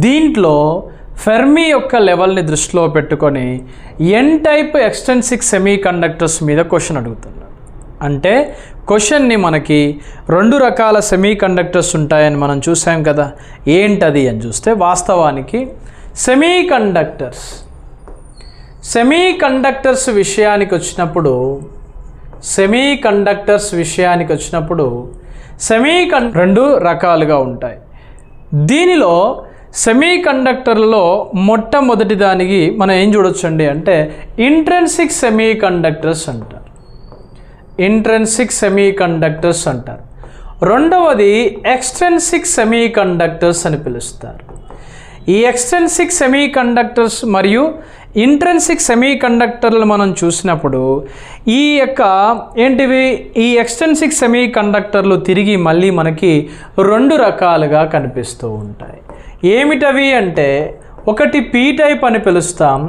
దీంట్లో ఫెర్మి యొక్క లెవెల్ని దృష్టిలో పెట్టుకొని n type extrinsic semi conductors మీద క్వశ్చన్ అడుగుతున్నాడు. అంటే క్వశ్చన్ని మనకి 2 రకాల సెమీ కండక్టర్స్ ఉంటాయని మనం చూసాం కదా. ఏంటది అని చూస్తే వాస్తవానికి సెమీ కండక్టర్స్ విషయానికి వచ్చినప్పుడు రెండు రకాలుగా ఉంటాయి. దీనిలో సెమీ కండక్టర్లో మొట్టమొదటి దానికి మనం ఏం చూడొచ్చండి అంటే ఇంట్రెన్సిక్ సెమీ కండక్టర్స్ అంటారు. రెండవది ఎక్స్ట్రెన్సిక్ సెమీ కండక్టర్స్ అని పిలుస్తారు. ఈ ఎక్స్ట్రెన్సిక్ సెమీ కండక్టర్స్ మరియు ఇంట్రెన్సిక్ సెమీ కండక్టర్లు మనం చూసినప్పుడు ఈ ఎక్స్ట్రెన్సిక్ సెమీ కండక్టర్లు తిరిగి మళ్ళీ మనకి 2 రకాలుగా కనిపిస్తూ ఉంటాయి. ఏమిటవి అంటే ఒకటి పీ టైప్ అని పిలుస్తాం,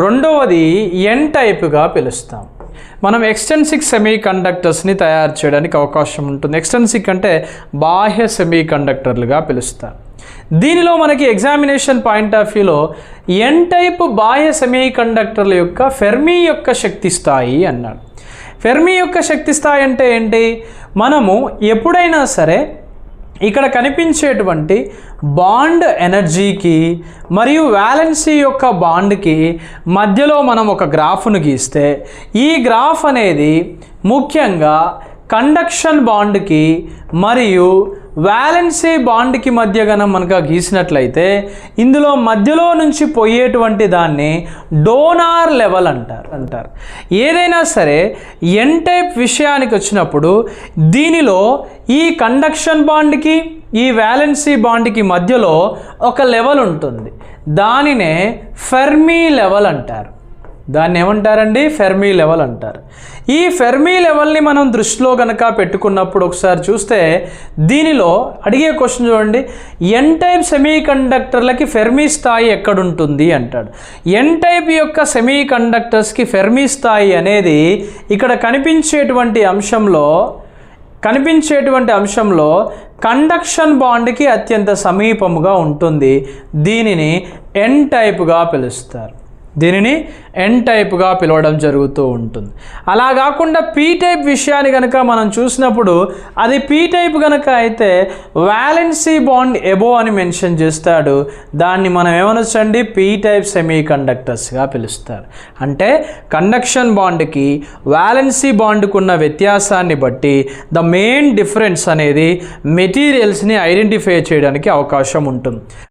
రెండవది ఎన్ టైప్గా పిలుస్తాం. మనం ఎక్స్టెన్సిక్ సెమీ కండక్టర్స్ని తయారు చేయడానికి అవకాశం ఉంటుంది. ఎక్స్టెన్సిక్ అంటే బాహ్య సెమీ కండక్టర్లుగా పిలుస్తారు. దీనిలో మనకి ఎగ్జామినేషన్ పాయింట్ ఆఫ్ వ్యూలో ఎన్ టైప్ బాహ్య సెమీ కండక్టర్ల యొక్క ఫెర్మి యొక్క శక్తి స్థాయి అన్నాడు. ఫెర్మి యొక్క శక్తి స్థాయి అంటే ఏంటి? మనము ఎప్పుడైనా సరే ఇక్కడ కనిపించేటువంటి బాండ్ ఎనర్జీకి మరియు వ్యాలెన్సీ యొక్క బాండ్కి మధ్యలో మనం ఒక గ్రాఫ్ను గీస్తే ఈ గ్రాఫ్ అనేది ముఖ్యంగా కండక్షన్ బాండ్కి మరియు వ్యాలెన్సీ బాండ్కి మధ్య గనం మనకు గీసినట్లయితే ఇందులో మధ్యలో నుంచి పోయేటువంటి దాన్ని డోనార్ లెవెల్ అంటారు. ఏదైనా సరే ఎన్ టైప్ విషయానికి వచ్చినప్పుడు దీనిలో ఈ కండక్షన్ బాండ్కి ఈ వ్యాలెన్సీ బాండ్కి మధ్యలో ఒక లెవెల్ ఉంటుంది. దానినే ఫెర్మి లెవెల్ అంటారు. దాన్ని ఏమంటారండి? ఫెర్మి లెవెల్ అంటారు. ఈ ఫెర్మి లెవెల్ని మనం దృష్టిలో కనుక పెట్టుకున్నప్పుడు ఒకసారి చూస్తే దీనిలో అడిగే క్వశ్చన్ చూడండి, ఎన్ టైప్ సెమీ కండక్టర్లకి ఫెర్మి స్థాయి ఎక్కడుంటుంది అంటాడు. ఎన్ టైప్ యొక్క సెమీ కండక్టర్స్కి ఫెర్మి స్థాయి అనేది ఇక్కడ కనిపించేటువంటి అంశంలో కండక్షన్ బాండ్కి అత్యంత సమీపముగా ఉంటుంది. దీనిని ఎన్ టైప్గా పిలుస్తారు. పిలవడం జరుగుతూ ఉంటుంది. అలా కాకుండా పీ టైప్ విషయాన్ని కనుక మనం చూసినప్పుడు అది పీ టైప్ కనుక అయితే వ్యాలెన్సీ బాండ్ ఎబో అని మెన్షన్ చేస్తాడు. దాన్ని మనం ఏమనొచ్చండి? పీ టైప్ సెమీ కండక్టర్స్గా పిలుస్తారు. అంటే కండక్షన్ బాండ్కి వ్యాలెన్సీ బాండ్కు ఉన్న వ్యత్యాసాన్ని బట్టి ద మెయిన్ డిఫరెన్స్ అనేది మెటీరియల్స్ని ఐడెంటిఫై చేయడానికి అవకాశం ఉంటుంది.